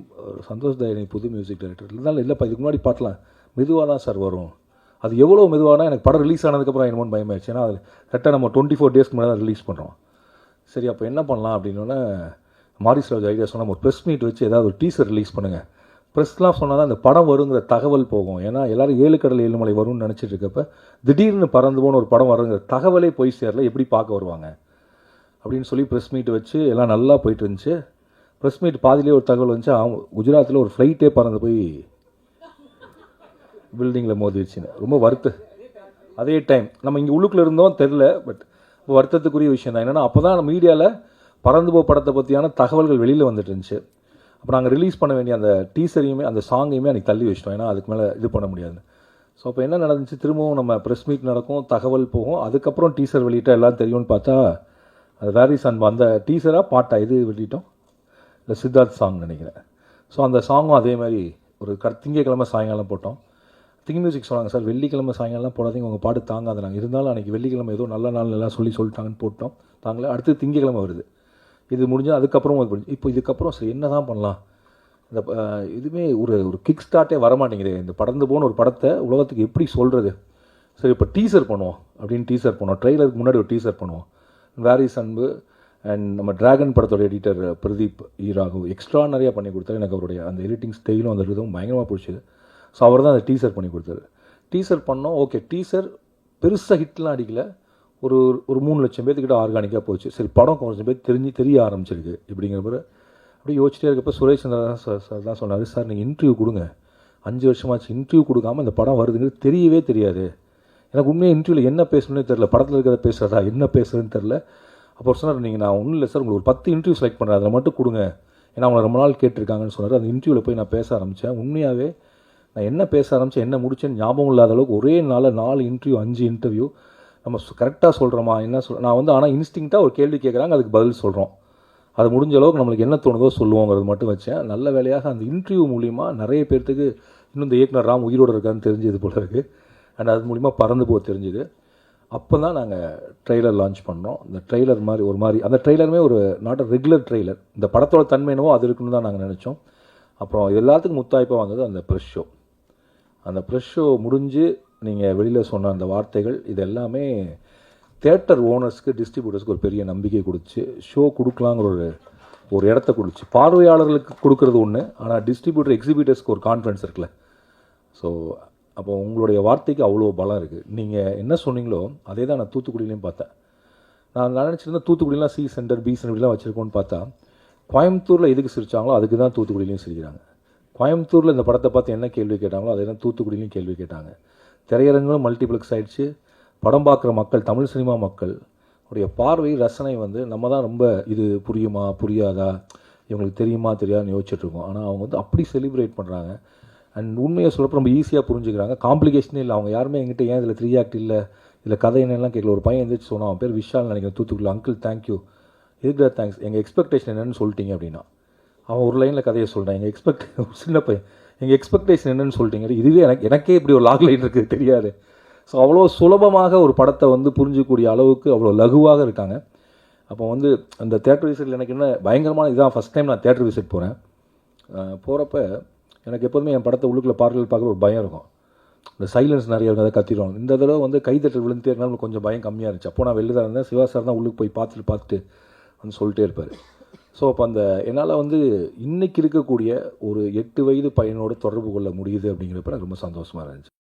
சந்தோஷ் தயானி புது மியூசிக் டைரக்டர் இருந்தாலும் இல்லைப்பா, இதுக்கு முன்னாடி பாட்டலாம் மெதுவாக தான் சார் வரும். அது எவ்வளோ மெதுவானா எனக்கு படம் ரிலீஸ் ஆனதுக்கப்புறம் என்னமோன்னு பயமாயிடுச்சு. ஏன்னா அது கரெக்டாக நம்ம 24 டேஸ்க்கு முன்னாடி தான் ரிலீஸ் பண்ணுறோம். சரி அப்போ என்ன பண்ணலாம் அப்படின்னோடனே மாரிஸ் ராஜ் ஐடியா சொன்னால் ஒரு ப்ரெஸ் மீட் வச்சு ஏதாவது ஒரு டீசர் ரிலீஸ் பண்ணுங்கள். ப்ரெஸ்லாம் சொன்னால் தான் இந்த படம் வருங்கிற தகவல் போகும். ஏன்னா எல்லோரும் 7 கடல் 7 மலை வரும்னு நினச்சிட்டு இருக்கப்ப திடீர்னு பறந்து போன ஒரு படம் வருங்கிற தகவலே போய் சேரல, எப்படி பார்க்க வருவாங்க அப்படின்னு சொல்லி ப்ரெஸ் மீட் வச்சு எல்லாம் நல்லா போயிட்டு இருந்துச்சு. ப்ரெஸ் மீட் பாதிலே ஒரு தகவல் வந்துச்சு, குஜராத்தில் ஒரு ஃப்ளைட்டே பறந்து போய் பில்டிங்கில் மோதிடுச்சுன்னு. ரொம்ப அதே டைம் நம்ம இங்கே உள்ளுக்குள்ளே இருந்தோம் தெரில, பட் வருத்தத்துக்குரிய விஷயம் தான். என்னென்னா அப்போ தான் மீடியாவில் பறந்து போ படத்தை பற்றியான தகவல்கள் வெளியில் வந்துட்டு இருந்துச்சு. அப்போ நாங்கள் ரிலீஸ் பண்ண வேண்டிய அந்த டீசரையுமே அந்த சாங்கையுமே அன்றைக்கி தள்ளி வச்சிட்டோம். ஏன்னா அதுக்கு மேலே இது பண்ண முடியாது. ஸோ அப்போ என்ன நடந்துச்சு, திரும்பவும் நம்ம ப்ரெஸ் மீட் நடக்கும், தகவல் போகும், அதுக்கப்புறம் டீசர் வெளியிட்டால் எல்லாம் தெரியும்னு பார்த்தா அது வேரிஸ் அன்பா அந்த டீசராக பாட்டா இது வெளியிட்டோம், இல்லை சித்தார்த் சாங் நினைக்கிறேன். ஸோ அந்த சாங்கும் அதே மாதிரி ஒரு திங்கக்கிழமை சாயங்காலம் போட்டோம். திங்க் மியூசிக் சொன்னாங்க, சார் வெள்ளிக்கிழமை சாயங்காலம் போடாதீங்க, உங்கள் பாட்டு தாங்காது. நாங்கள் இருந்தாலும் அன்றைக்கி வெள்ளிக்கிழமை ஏதோ நல்ல நாள் எல்லாம் சொல்லிட்டாங்கன்னு போட்டோம். தாங்களே அடுத்து திங்கக்கிழமை வருது. இது முடிஞ்சால் அதுக்கப்புறம் இப்போ இதுக்கப்புறம் சரி என்ன தான் பண்ணலாம், இந்த இதுவுமே ஒரு கிக் ஸ்டார்ட்டே வரமாட்டேங்குது. இந்த பறந்து போன ஒரு படத்தை உலகத்துக்கு எப்படி சொல்கிறது, சரி இப்போ டீசர் பண்ணுவோம் அப்படின்னு டீசர் பண்ணுவோம். ட்ரெய்லருக்கு முன்னாடி ஒரு டீசர் பண்ணுவோம். வேரிஸ் அன்பு அண்ட் நம்ம டிராகன் படத்தோட எடிட்டர் பிரதீப் ஈராகு எக்ஸ்ட்ரானரியாக பண்ணி கொடுத்தாரு. எனக்கு அவருடைய அந்த எடிட்டிங் ஸ்டைலும் அந்த இதுவும் பயங்கரமாக பிடிச்சிது. ஸோ அவர் தான் அந்த டீசர் பண்ணி கொடுத்தாரு. டீசர் பண்ணோம், ஓகே. டீசர் பெருசாக ஹிட்லாம் அடிக்கல, ஒரு 3 லட்சம் பேர்த்துக்கிட்ட ஆர்கானிக்காக போச்சு. சரி படம் கொஞ்சம் பேர் தெரிய ஆரம்பிச்சிருக்கு இப்படிங்கிறப்ப அப்படியே யோசிச்சிட்டே இருக்கப்போ சுரேஷ் சந்திரா சார் தான் சொன்னார், சார் நீங்கள் இன்டர்வியூ கொடுங்க, 5 வருஷமாச்சு இன்டர்வியூ கொடுக்காமல் இந்த படம் வருதுங்கிறது தெரியவே தெரியாது. எனக்கு உண்மையாக இன்டர்வியூவில் என்ன பேசணுன்னே தெரில, படத்தில் இருக்கிறத பேசுகிறதா என்ன பேசுகிறதுன்னு தெரில. அப்போ சொன்னார், நீங்கள் நான் ஒன்றும் இல்லை சார், உங்களுக்கு ஒரு 10 இன்டர்வியூ செலக்ட் பண்ணுறேன், அதில் மட்டும் கொடுங்க, ஏன்னா அவங்களை ரொம்ப நாள் கேட்டிருக்காங்கன்னு சொன்னார். அந்த இன்டர்வியூவில் போய் நான் பேச ஆரம்பித்தேன். உண்மையாகவே நான் என்ன பேச ஆரம்பித்தேன் என்ன முடிச்சேன்னு ஞாபகம் இல்லாத அளவுக்கு ஒரே நாளில் 4 இன்டர்வியூ 5 இன்டர்வியூ. நம்ம கரெக்டாக சொல்கிறோமா என்ன நான் வந்து ஆனால் இன்ஸ்டிங்க்டாக ஒரு கேள்வி கேட்குறாங்க, அதுக்கு பதில் சொல்கிறோம். அது முடிஞ்ச அளவுக்கு நம்மளுக்கு என்ன தோணுதோ சொல்லுவோங்கிறது மட்டும் வச்சேன். நல்ல வேலையாக அந்த இன்டர்வியூ மூலிமா நிறைய பேர்த்துக்கு இன்னும் இந்த இயக்குனர் ராம் உயிரோடு இருக்கான்னு தெரிஞ்சது போல இருக்குது. அண்ட் அது மூலிமா பறந்து போக தெரிஞ்சுது. அப்போ தான் நாங்கள் ட்ரெய்லர் லான்ச் பண்ணோம். இந்த ட்ரெய்லர் மாதிரி அந்த ட்ரெய்லருமே ஒரு நாட் அ ரெகுலர் ட்ரெய்லர், இந்த படத்தோட தன்மை என்னவோ அது இருக்குன்னு தான் நாங்கள் நினச்சோம். அப்புறம் எல்லாத்துக்கும் முத்தாய்ப்பாக வந்தது அந்த ப்ரெஸ் ஷோ. அந்த ப்ரெஸ் ஷோ முடிஞ்சு நீங்கள் வெளியில் சொன்ன அந்த வார்த்தைகள் இது எல்லாமே தியேட்டர் ஓனர்ஸ்க்கு டிஸ்ட்ரிபியூட்டர்ஸ்க்கு ஒரு பெரிய நம்பிக்கை கொடுத்து ஷோ கொடுக்கலாங்கிற ஒரு இடத்த கொடுத்து பார்வையாளர்களுக்கு கொடுக்குறது ஒன்று, ஆனால் டிஸ்ட்ரிபியூட்டர் எக்ஸிபியூட்டர்ஸ்க்கு ஒரு கான்ஃபிடன்ஸ் இருக்குல்ல. ஸோ அப்போ உங்களுடைய வார்த்தைக்கு அவ்வளோ பலம் இருக்குது. நீங்கள் என்ன சொன்னீங்களோ அதே தான் நான் தூத்துக்குடியிலையும் பார்த்தேன். நான் நினச்சிருந்தேன் தூத்துக்குடியெலாம் சி சென்டர் பி சென்டர்லாம் வச்சுருக்கோன்னு பார்த்தா கோயம்புத்தூரில் எதுக்கு சிரித்தாங்களோ அதுக்கு தான் தூத்துக்குடியிலையும் சிரிக்கிறாங்க. கோயம்புத்தூரில் இந்த படத்தை பார்த்து என்ன கேள்வி கேட்டாங்களோ அதே தான் தூத்துக்குடியிலையும் கேள்வி கேட்டாங்க. திரையரங்களும் மல்டிப்ளெக்ஸ் ஆகிடுச்சு. படம் பார்க்குற மக்கள், தமிழ் சினிமா மக்கள் உடைய பார்வை ரசனை வந்து நம்ம தான் ரொம்ப இது புரியுமா புரியாதா, இவங்களுக்கு தெரியுமா தெரியாதுன்னு யோசிச்சுட்ருக்கோம். ஆனால் அவங்க வந்து அப்படி செலிப்ரேட் பண்ணுறாங்க. அண்ட் உண்மையை சொல்கிறப்ப ரொம்ப ஈஸியாக புரிஞ்சுக்கிறாங்க. காம்ப்ளிகேஷனே இல்லை. அவங்க யாருமே என்கிட்ட ஏன் இதில் 3 ஆக்ட் இல்லை, இதில் கதை என்னெல்லாம் கேட்கல. ஒரு பையன் எழுந்திரிச்சு சொன்னான், அவன் பேர் விஷால் நினைக்கிறேன், தூத்துக்குள்ள. அங்கிள் தேங்க்யூ, இதுக்கு தேங்க்ஸ், எங்கள் எக்ஸ்பெக்டேஷன் என்னென்னு சொல்லிட்டீங்க அப்படின்னா. அவன் ஒரு லைனில் கதையை சொல்கிறான், சின்ன பையன் எங்கள் எக்ஸ்பெக்டேஷன் என்னென்னு சொல்லிட்டீங்க. இதுவே எனக்கே இப்படி ஒரு லாக் லைன் இருக்குது தெரியாது. ஸோ அவ்வளோ சுலபமாக ஒரு படத்தை வந்து புரிஞ்சிக்கக்கூடிய அளவுக்கு அவ்வளோ லகுவாக இருக்காங்க. அப்போ வந்து அந்த தேட்டர் விசிட்டில் எனக்கு என்ன பயங்கரமான இதான் ஃபஸ்ட் டைம் நான் தேட்டர் விசிட் போகிறேன். போகிறப்ப எனக்கு எப்போதுமே என் படத்தை உள்ளுக்குள்ளே பார்க்குற ஒரு பயம் இருக்கும். இந்த சைலன்ஸ் நிறைய இருக்கும், அதை கத்திடுவாங்க. இந்த தடவை வந்து கைத்தட்டல் விழுந்துட்டே இருந்தாலும் கொஞ்சம் பயம் கம்மியாக இருந்துச்சு. அப்போ நான் வெளில தான் இருந்தேன். சிவா சார் தான் உள்ளுக்கு போய் பார்த்துட்டு வந்து சொல்லிட்டே இருப்பார். ஸோ அப்போ என்னால் வந்து இன்றைக்கி இருக்கக்கூடிய ஒரு 8 வயது பையனோடு தொடர்பு கொள்ள முடியுது அப்படிங்கிறப்ப எனக்கு ரொம்ப சந்தோஷமாக இருந்துச்சு.